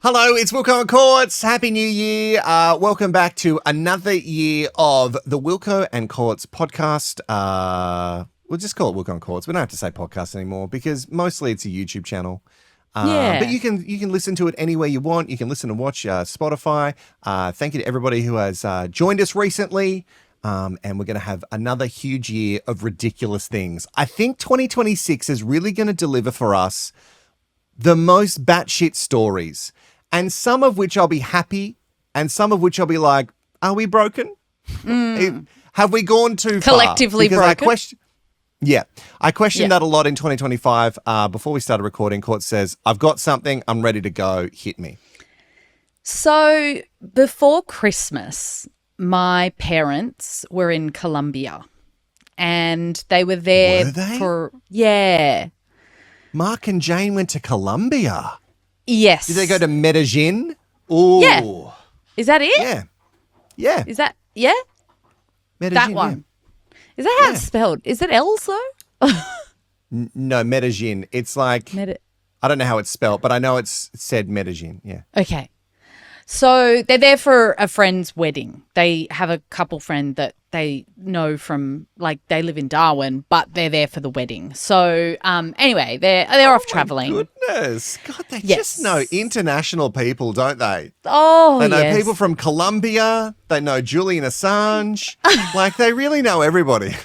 Hello, it's Wilko Courts. Happy New Year. Welcome back to another year of the Wilko and Courts podcast. We'll just call it Wilko and Courts. We don't have to say podcast anymore because mostly it's a YouTube channel. But you can listen to it anywhere you want. You can listen and watch Spotify. Thank you to everybody who has joined us recently. And we're going to have another huge year of ridiculous things. I think 2026 is really going to deliver for us the most batshit stories. And some of which I'll be happy and some of which I'll be like, are we broken? Have we gone too far? Collectively broken? I questioned that a lot in 2025. Before we started recording, Court says, I've got something. I'm ready to go. Hit me. So before Christmas, my parents were in Colombia and they were there for, Mark and Jane went to Colombia. Yes. Did they go to Medellin? Ooh. Yeah. Is that it? Yeah. Is that, Medellin, that one. Is that how it's spelled? Is it L's though? No, Medellin. It's like, I don't know how it's spelled, but I know it's said Medellin. Yeah. Okay. So they're there for a friend's wedding. They have a couple friend that they know from, like, they live in Darwin, but they're there for the wedding. So anyway, they're off traveling. Goodness. God, they just know international people, don't they? Oh, they know people from Colombia. They know Julian Assange. Like, they really know everybody.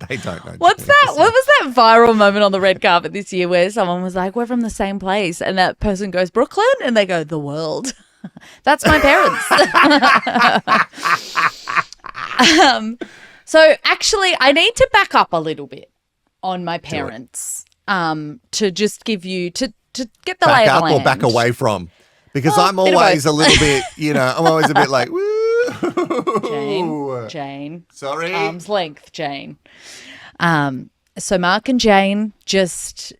They don't know. What's that? What was that viral moment on the red carpet this year where someone was like, we're from the same place, and that person goes, Brooklyn? And they go, the world. That's my parents. So actually, I need to back up a little bit on my parents to just give you, to get the lay of the land. Back up or back away from? Because I'm always a little bit, I'm always a bit like, woo. Jane. Sorry. Arm's length, Jane. So Mark and Jane, just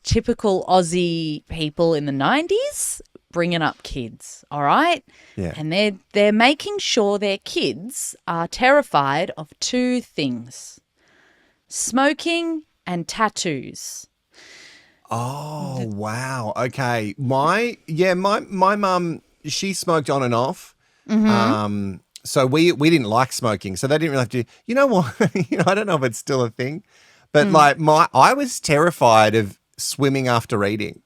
typical Aussie people in the 90s, bringing up kids, all right? Yeah. And they're making sure their kids are terrified of two things: smoking and tattoos. Oh, wow. Okay. My mum, she smoked on and off. Mm-hmm. So we didn't like smoking. So they didn't really have to, you know what? I don't know if it's still a thing, but I was terrified of swimming after eating.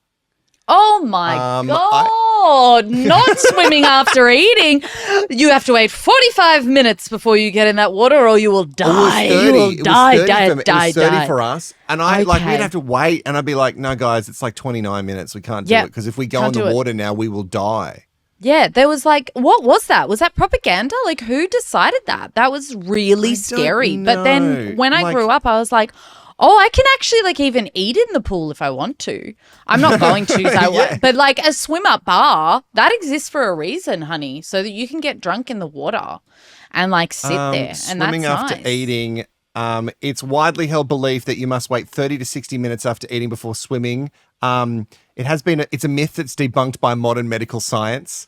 Oh, my God. Not swimming after eating. You have to wait 45 minutes before you get in that water or you will die. You will die. It was 30 for us. And we'd have to wait. And I'd be like, no, guys, it's like 29 minutes. We can't do it because if we go in the water now, we will die. Yeah, there was like, what was that? Was that propaganda? Like, who decided that? That was really scary. But then when I grew up, I was like, oh, I can actually like even eat in the pool if I want to. I'm not going to, but like a swim-up bar, that exists for a reason, honey, so that you can get drunk in the water and like sit there. And swimming that's after nice. eating, it's widely held belief that you must wait 30 to 60 minutes after eating before swimming. It's a myth that's debunked by modern medical science.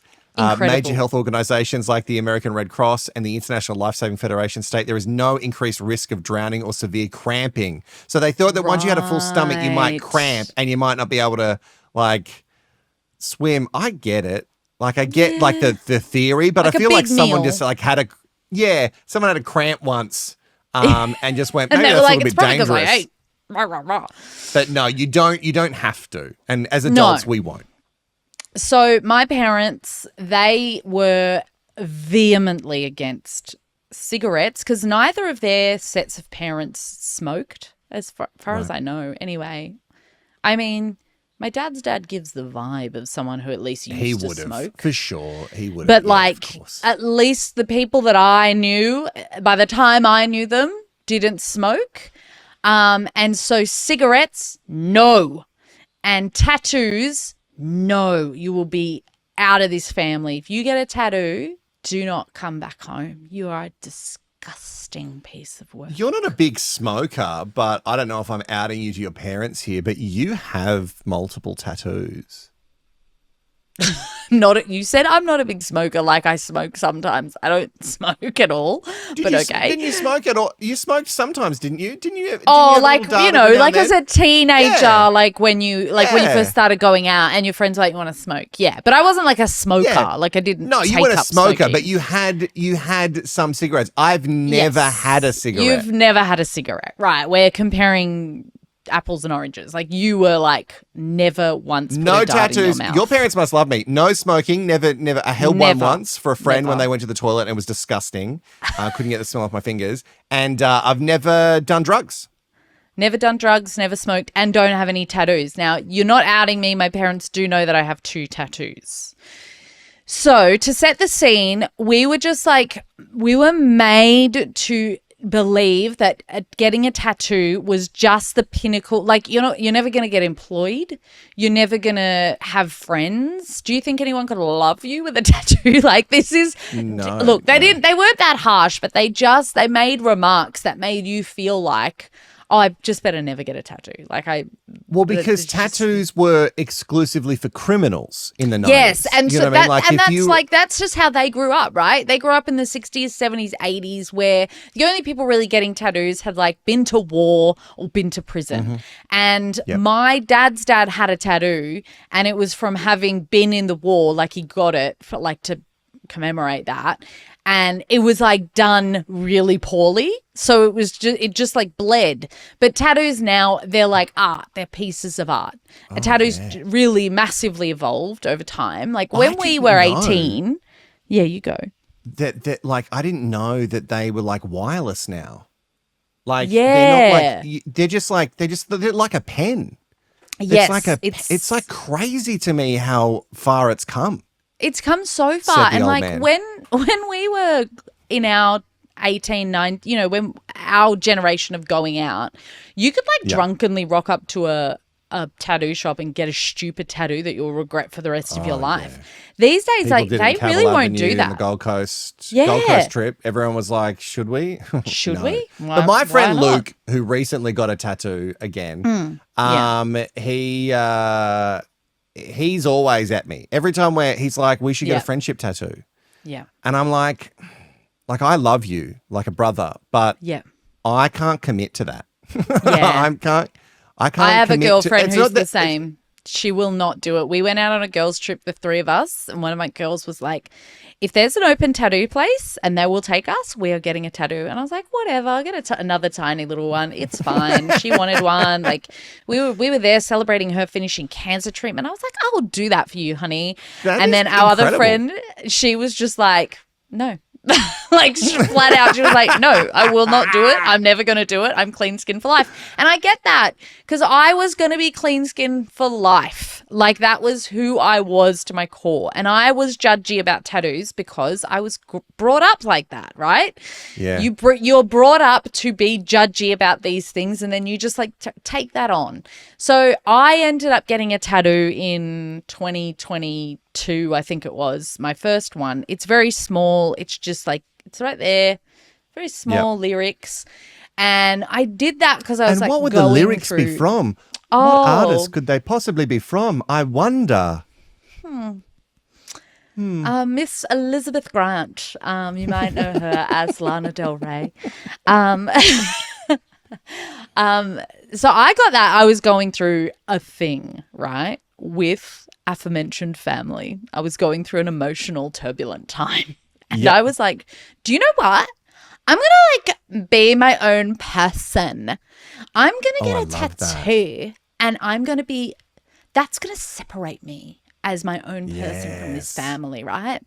Major health organizations like the American Red Cross and the International Lifesaving Federation state there is no increased risk of drowning or severe cramping. So they thought that once you had a full stomach, you might cramp and you might not be able to like swim. I get it. Like I get like the theory, but like I feel like someone just like someone had a cramp once and just went, maybe that's a little bit dangerous. But no, you don't have to. And as adults, we won't. So my parents, they were vehemently against cigarettes because neither of their sets of parents smoked, as far as I know. Anyway, I mean, my dad's dad gives the vibe of someone who at least used to smoke. For sure, he would have. But like, at least the people that I knew, by the time I knew them, didn't smoke. And so cigarettes, no. And tattoos, no, you will be out of this family. If you get a tattoo, do not come back home. You are a disgusting piece of work. You're not a big smoker, but I don't know if I'm outing you to your parents here, but you have multiple tattoos. You said I'm not a big smoker. Like I smoke sometimes. I don't smoke at all. Okay. Didn't you smoke at all? You smoked sometimes, didn't you? Didn't you? Like as a teenager, like when you first started going out and your friends were like, you want to smoke? Yeah, but I wasn't like a smoker. Yeah. Like I didn't. No, you take weren't a up smoker, smoking. but you had some cigarettes. I've never had a cigarette. You've never had a cigarette, right? We're comparing apples and oranges. Like you were like never once put no a dart tattoos. in your Your mouth. parents must love me. No smoking. Never. I held one once for a friend when Never. they went to the toilet and it was disgusting. Couldn't get the smell off my fingers. And I've never done drugs. Never done drugs, never smoked, and don't have any tattoos. Now, you're not outing me. My parents do know that I have 2 tattoos. So to set the scene, we were made to believe that getting a tattoo was just the pinnacle. Like you're never going to get employed. You're never going to have friends. Do you think anyone could love you with a tattoo? Like this is no. Look, they weren't that harsh, but they made remarks that made you feel like, oh, I just better never get a tattoo. Because tattoos were exclusively for criminals in the 90s. Yes, and you so know what I mean? that's just how they grew up, right? They grew up in the 60s, 70s, 80s, where the only people really getting tattoos had like been to war or been to prison. Mm-hmm. And my dad's dad had a tattoo, and it was from having been in the war. Like he got it for like to commemorate that. And it was like done really poorly. So it just like bled. But tattoos now, they're like art. They're pieces of art. And tattoos really massively evolved over time. Like when we were 18, yeah, you go. That like I didn't know that they were like wireless now. Like yeah. they're like a pen. Yes. It's like crazy to me how far it's come. It's come so far. And like man. when we were in our 18, 19, when our generation of going out, you could like drunkenly rock up to a tattoo shop and get a stupid tattoo that you'll regret for the rest of your life. Yeah. These days, People like did they really won't do that. The Gold Coast trip, everyone was like, "Should we? Should we?" But my friend Luke, who recently got a tattoo again, he's always at me every time he's like, "We should get a friendship tattoo." Yeah, and I'm like I love you like a brother, but I can't commit to that. Yeah, I can't. I have a girlfriend who's the that, same. She will not do it. We went out on a girls' trip, the 3 of us, and one of my girls was like, if there's an open tattoo place and they will take us, we are getting a tattoo. And I was like, whatever, I'll get another tiny little one. It's fine. She wanted one. Like we were there celebrating her finishing cancer treatment. I was like, I will do that for you, honey. And then our other friend, she was just like, no. Like flat out, she was like, no, I will not do it. I'm never going to do it. I'm clean skin for life. And I get that because I was going to be clean skin for life. Like that was who I was to my core. And I was judgy about tattoos because I was brought up like that, right? Yeah. You're brought up to be judgy about these things and then you just like take that on. So I ended up getting a tattoo in 2022, I think it was, my first one. It's very small. It's just like, it's right there. Very small lyrics. And I did that because I was and like, what would the lyrics be from? What artist could they possibly be from? I wonder. Miss Elizabeth Grant. You might know her as Lana Del Rey. So I got that. I was going through a thing, right, with aforementioned family. I was going through an emotional, turbulent time. And I was like, do you know what? I'm going to like be my own person. I'm going to get a tattoo and I'm going to be, that's going to separate me as my own person from this family, right?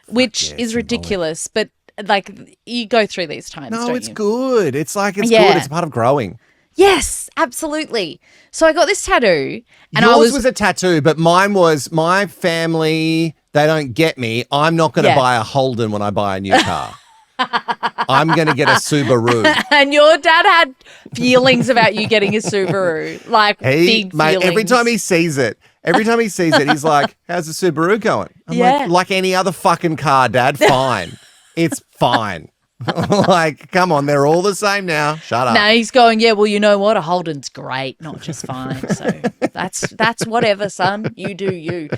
Which is ridiculous, but like you go through these times, no, don't it's you? good. It's like, it's good. It's part of growing. Yes, absolutely. So I got this tattoo and Yours was a tattoo, but mine was my family. They don't get me. I'm not going to buy a Holden when I buy a new car. I'm going to get a Subaru. And your dad had feelings about you getting a Subaru, like big feelings. Every time he sees it, he's like, how's the Subaru going? I'm like any other fucking car, Dad, fine. It's fine. Like, come on, they're all the same now. Shut up. Now he's going, yeah, well, you know what? A Holden's great, not just fine. So that's whatever, son. You do you.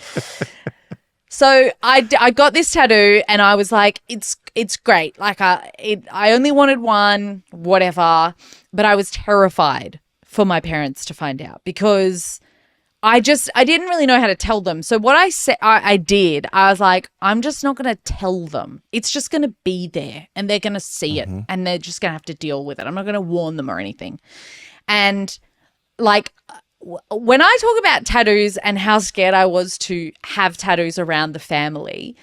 So I got this tattoo and I was like, it's great. Like I only wanted one, whatever, but I was terrified for my parents to find out because I didn't really know how to tell them. So what I said, I did, I was like, I'm just not going to tell them. It's just going to be there and they're going to see it and they're just going to have to deal with it. I'm not going to warn them or anything. And like, when I talk about tattoos and how scared I was to have tattoos around the family,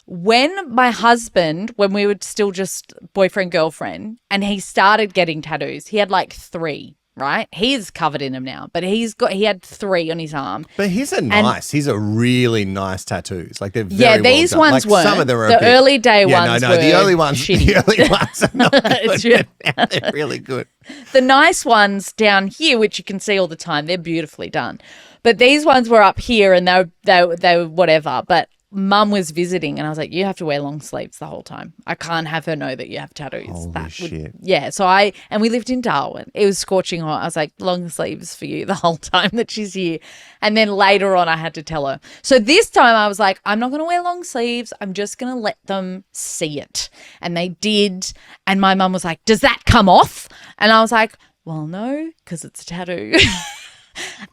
when my husband, when we were still just boyfriend, girlfriend, and he started getting tattoos, he had like 3, right? He's covered in them now, but he had 3 on his arm. But these are nice. These are really nice tattoos. Like they're very these well done. ones like, weren't. Some of them are the early day ones were the early ones, shitty. The early ones are not good. They're really good. The nice ones down here, which you can see all the time, they're beautifully done. But these ones were up here and they were whatever. But Mum was visiting and I was like, you have to wear long sleeves the whole time. I can't have her know that you have tattoos. Holy shit. Yeah. So and we lived in Darwin. It was scorching hot. I was like, long sleeves for you the whole time that she's here. And then later on I had to tell her. So this time I was like, I'm not going to wear long sleeves. I'm just going to let them see it. And they did. And my mum was like, does that come off? And I was like, well, no, because it's a tattoo.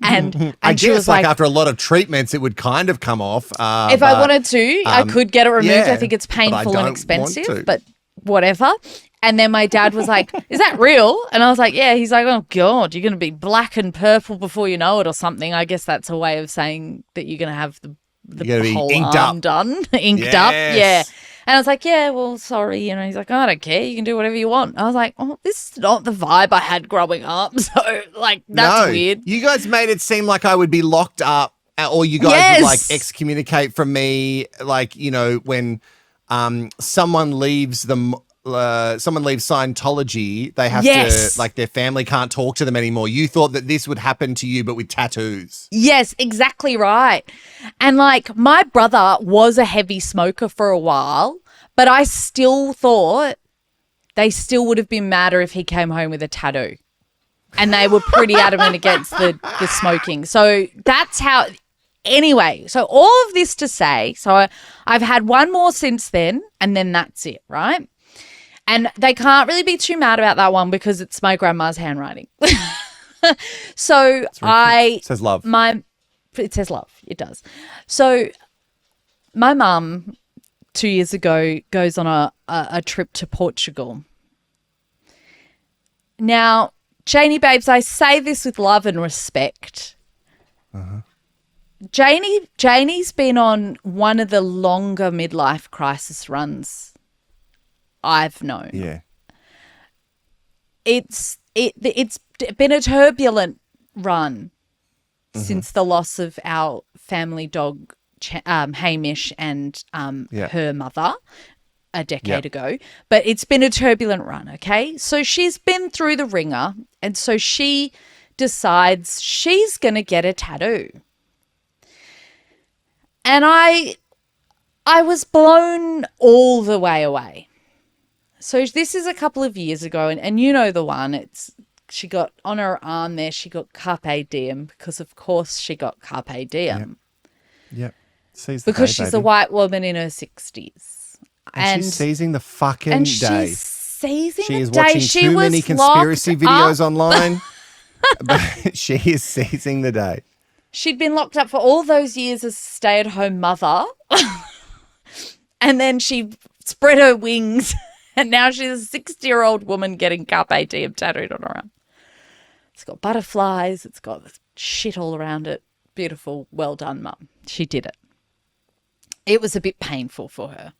And I she guess was like, after a lot of treatments, it would kind of come off. if I wanted to, I could get it removed. yeah, I think it's but I painful don't and want expensive, to. but whatever. And then my dad was like, is that real? And I was like, yeah. He's like, oh, God, you're going to be black and purple before you know it or something. I guess that's a way of saying that you're going to have the whole inked arm up. done, inked up. Yes. Yeah. And I was like, yeah, well, sorry. You know, he's like, oh, I don't care. You can do whatever you want. I was like, oh, this is not the vibe I had growing up. So, like, that's weird. You guys made it seem like I would be locked up or you guys would, like, excommunicate from me. Like, you know, when someone leaves Scientology, they have to, like, their family can't talk to them anymore. You thought that this would happen to you, but with tattoos. Yes, exactly right. And like my brother was a heavy smoker for a while, but I still thought they still would have been madder if he came home with a tattoo. And they were pretty adamant against the smoking. So that's how, anyway, so all of this to say, so I've had one more since then, and then that's it, right? And they can't really be too mad about that one because it's my grandma's handwriting. So It says love. It says love. It does. So my mum 2 years ago goes on a trip to Portugal. Now, Janie, babes, I say this with love and respect. Janie's been on one of the longer midlife crisis runs I've known. Yeah. It's been a turbulent run since the loss of our family dog Hamish and her mother a decade ago. But it's been a turbulent run, okay? So she's been through the ringer, and so she decides she's going to get a tattoo. And I was blown all the way away. So this is a couple of years ago, and you know the one. She got on her arm there, she got carpe diem, because of course she got carpe diem. Yep. Because she's a white woman in her 60s. And she's seizing the fucking day. She's seizing she is the day. watching She too was many conspiracy videos up. online. But she is seizing the day. She'd been locked up for all those years as a stay-at-home mother. And then she spread her wings. And now she's a 60-year-old woman getting carpe diem tattooed on her arm. It's got butterflies. It's got shit all around it. Beautiful. Well done, Mum. She did it. It was a bit painful for her.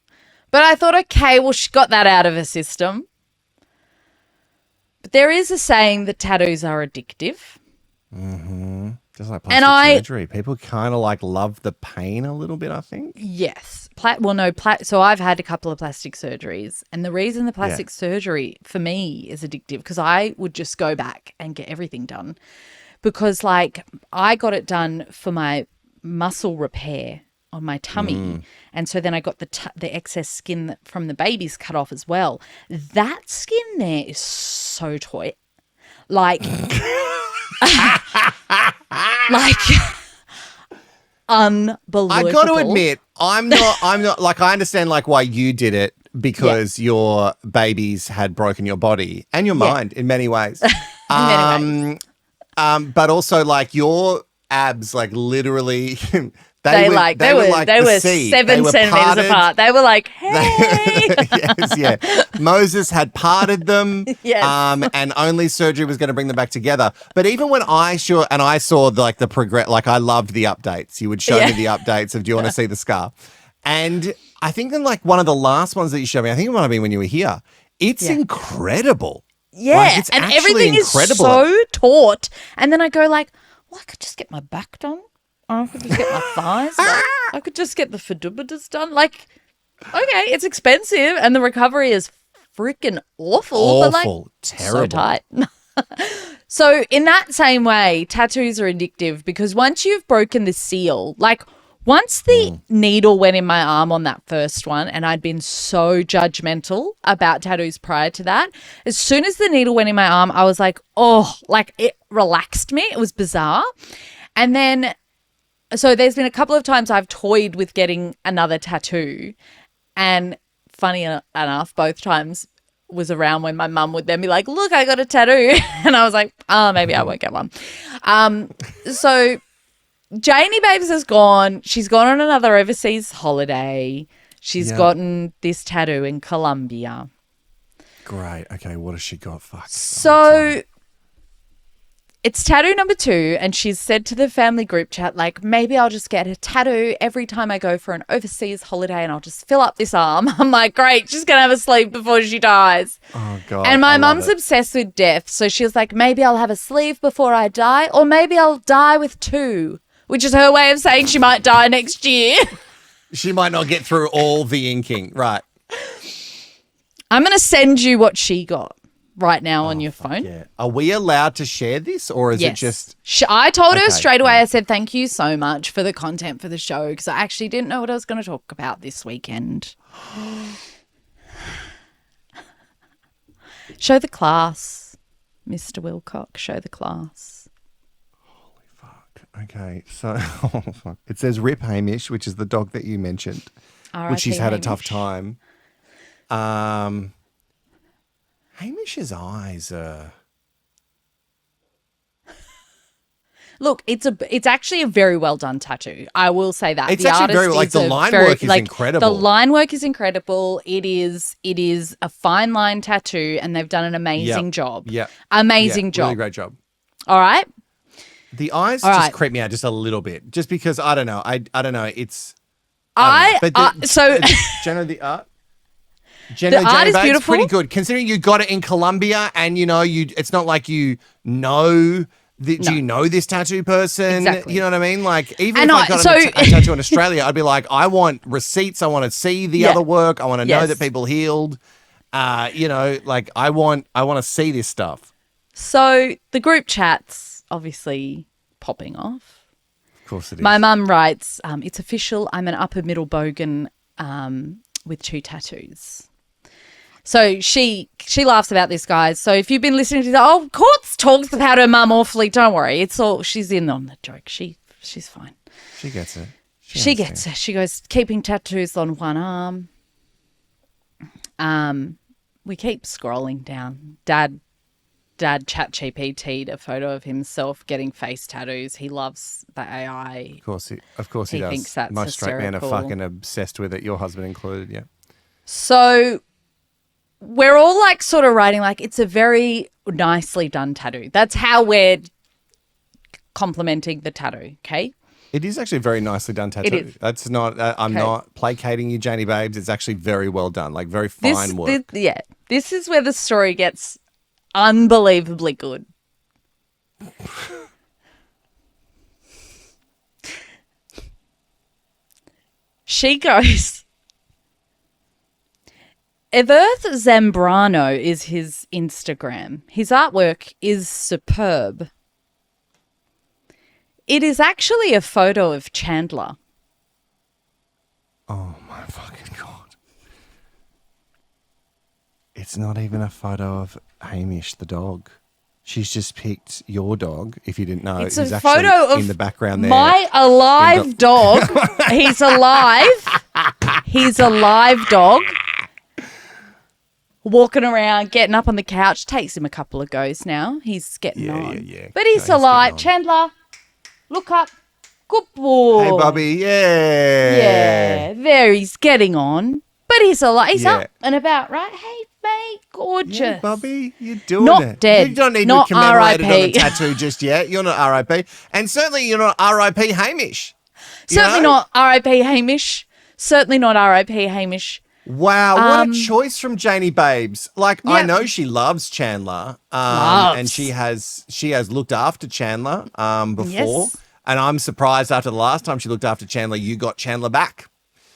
But I thought, okay, well, she got that out of her system. But there is a saying that tattoos are addictive. Mm-hmm. Just like plastic surgery. People kind of like love the pain a little bit, I think. Yes. So I've had a couple of plastic surgeries. And the reason the plastic surgery for me is addictive, because I would just go back and get everything done. Because like I got it done for my muscle repair on my tummy. And so then I got the excess skin from the babies cut off as well. That skin there is so tight. Like... like unbelievable. I got to admit, I'm not like, I understand like why you did it because your babies had broken your body and your mind in many ways. But also like your abs, like literally, they were like the sea. 7 centimeters apart. They were like, hey. Yes, yeah. Moses had parted them. Yes. And only surgery was going to bring them back together. But even when I saw like the progress, like I loved the updates. You would show me the updates of, do you want to see the scar? And I think in like one of the last ones that you showed me, I think it might have been when you were here. It's incredible. Yeah, like, it's and actually everything incredible. is so taut. And then I go like, well, I could just get my back done. I could just get my thighs done. I could just get the fadubitas done. Like, okay, it's expensive and the recovery is freaking awful. But like, terrible. So tight. So in that same way, tattoos are addictive because once you've broken the seal, like once the needle went in my arm on that first one, and I'd been so judgmental about tattoos prior to that, as soon as the needle went in my arm, I was like, oh, like it relaxed me. It was bizarre. And then, so there's been a couple of times I've toyed with getting another tattoo, and funny enough, both times was around when my mum would then be like, look, I got a tattoo. And I was like, oh, maybe I won't get one. So Janie Babes has gone. She's gone on another overseas holiday. She's gotten this tattoo in Colombia. Great. Okay, what has she got? Fuck. So it's tattoo number 2, and she's said to the family group chat, like, maybe I'll just get a tattoo every time I go for an overseas holiday and I'll just fill up this arm. I'm like, great, she's going to have a sleeve before she dies. Oh, God. And my mum's obsessed with death, so she was like, maybe I'll have a sleeve before I die, or maybe I'll die with 2, which is her way of saying she might die next year. She might not get through all the inking. Right. I'm going to send you what she got right now on your phone. Yeah. Are we allowed to share this, or is it just... I told her straight away, I said, thank you so much for the content for the show, because I actually didn't know what I was going to talk about this weekend. Show the class, Mr. Wilcock. Show the class. Holy fuck. Okay, so it says Rip Hamish, which is the dog that you mentioned, which she's had a tough time. Hamish's eyes are... Look, it's actually a very well done tattoo. I will say that. It's actually very, like, the line work is incredible. The line work is incredible. It is a fine line tattoo, and they've done an amazing job. Yeah. Amazing job. Really great job. All right. The eyes just creep me out just a little bit, just because I don't know. I don't know. It's Jenna, the art. The art is beautiful. It's pretty good, considering you got it in Colombia, and it's not like you know. Do you know this tattoo person? Exactly. You know what I mean? Like, even if I got a tattoo in Australia, I'd be like, I want receipts. I want to see the other work. I want to know that people healed. Like I want to see this stuff. So the group chat's obviously popping off. Of course it is. My mum writes, it's official. I'm an upper middle bogan with 2 tattoos. So she laughs about this, guys. So if you've been listening to that, Courts talks about her mum awfully. Don't worry. It's all, she's in on the joke. She's fine. She gets it. She gets it. She goes, keeping tattoos on one arm. We keep scrolling down. Dad ChatGPT'd a photo of himself getting face tattoos. He loves the AI. Of course he does. Thinks that's most straight men are hysterical. fucking obsessed with it. Your husband included, yeah. So we're all like sort of writing like it's a very nicely done tattoo. That's how we're complimenting the tattoo, okay? It is actually a very nicely done tattoo. It is. That's not, I'm not placating you, Janie Babes. It's actually very well done, like very fine work. This is where the story gets unbelievably good. She goes, Everth Zambrano is his Instagram. His artwork is superb. It is actually a photo of Chandler. Oh my fucking God. It's not even a photo of Hamish the dog. She's just picked your dog, if you didn't know. It's He's a actually photo of in the background there. my alive dog. He's alive. He's a live dog. Walking around, getting up on the couch. Takes him a couple of goes now. He's getting on. Yeah. But he's alive. Chandler, look up. Good boy. Hey, Bobby. Yeah. Yeah, there he's getting on. But he's alive. He's Yeah. up and about, right? Hey, mate, gorgeous. Yeah, Bobby, you're doing Not it. dead. You don't need Not to commemorate it on a RIP. tattoo just yet. You're not RIP. And certainly you're not RIP Hamish. You Certainly know? not R.I.P. Hamish. Certainly not R.I.P. Hamish. Wow, what a choice from Janie Babes. Like, I Yeah. know she loves Chandler, Loves. and she has looked after Chandler before. Yes. And I'm surprised after the last time she looked after Chandler, you got Chandler back.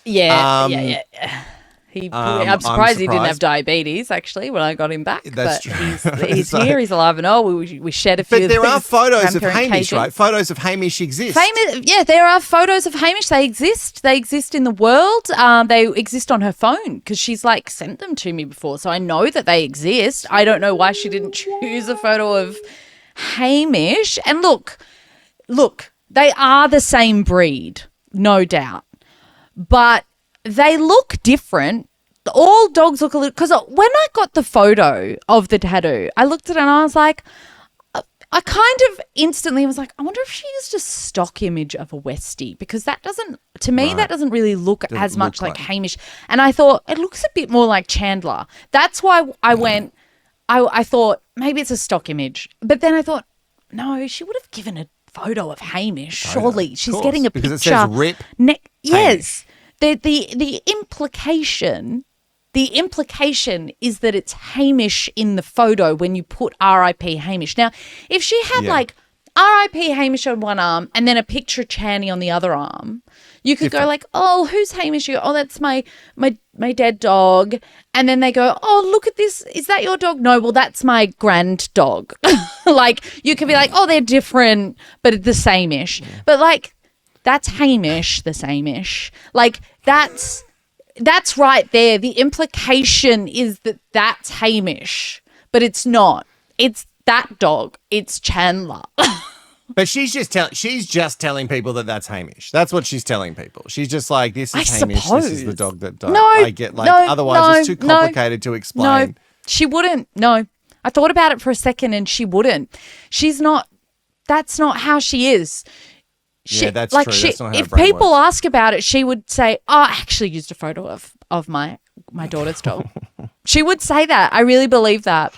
Yeah, Um, yeah. I'm I'm surprised he didn't have surprised. diabetes, actually, when I got him back. That's but true. He's So- here, he's alive and all. We shared a few But of there are these photos of grandparent Hamish, cages. right? Photos of Hamish exist. Yeah, there are photos of Hamish. They exist. They exist in the world. They exist on her phone because she's like sent them to me before. So I know that they exist. I don't know why she didn't choose a photo of Hamish. And look, they are the same breed, no doubt. But they look different. All dogs look a little, because when I got the photo of the tattoo, I looked at it and I was like, I kind of instantly was like, I wonder if she used a stock image of a Westie, because that doesn't, to me, that doesn't really look as much like Hamish. And I thought it looks a bit more like Chandler. That's why I went, I thought maybe it's a stock image. But then I thought, no, she would have given a photo of Hamish. Surely she's course, getting a because picture. it says RIP Yes. The implication is that it's Hamish in the photo when you put R.I.P. Hamish. Now, if she had like R.I.P. Hamish on one arm and then a picture of Channy on the other arm, you could go like, oh, who's Hamish? You go, oh, that's my dead dog. And then they go, oh, look at this. Is that your dog? No, well, that's my grand dog. Like, you could be like, oh, they're different, but the same-ish. Yeah. But like, that's Hamish, the same-ish. Like, that's right there. The implication is that that's Hamish, but it's not. It's that dog. It's Chandler. But she's just telling people that that's Hamish. That's what she's telling people. She's just like, this is Hamish. Suppose. This is the dog that died. No, I get like, otherwise it's too complicated to explain. No, she wouldn't. No, I thought about it for a second and she wouldn't. She's not. That's not how she is. Yeah, that's true. That's not how if her brain people works. ask about it, she would say, "Oh, I actually used a photo of my daughter's dog." She would say that. I really believe that.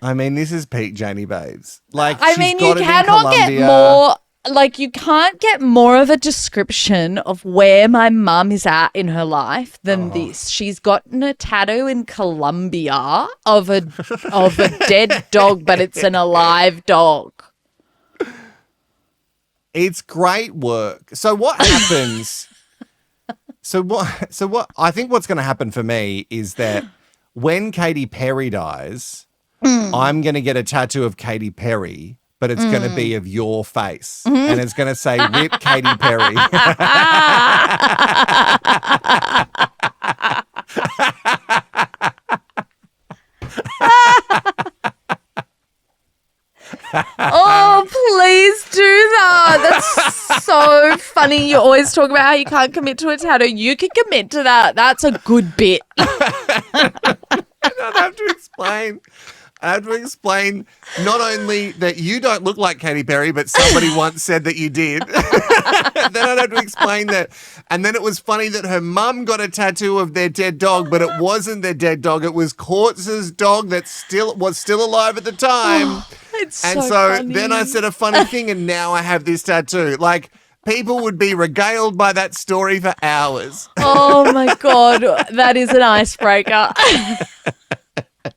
I mean, this is peak Janie Babes. Like, I she's mean, got you it in cannot get Colombia. more. Like, you can't get more of a description of where my mum is at in her life than this. She's gotten a tattoo in Colombia of a dead dog, but it's an alive dog. It's great work. So what happens? So what? I think what's going to happen for me is that when Katy Perry dies, I'm going to get a tattoo of Katy Perry, but it's going to be of your face, and it's going to say "Rip Katy Perry." Oh, please do that. That's so funny. You always talk about how you can't commit to a tattoo. You can commit to that. That's a good bit. I have to explain. I have to explain not only that you don't look like Katy Perry, but somebody once said that you did. Then I'd have to explain that. And then it was funny that her mum got a tattoo of their dead dog, but it wasn't their dead dog. It was Courts' dog that was still alive at the time. It's And so funny. then I said a funny thing, and now I have this tattoo. Like, people would be regaled by that story for hours. Oh, my God. That is an icebreaker.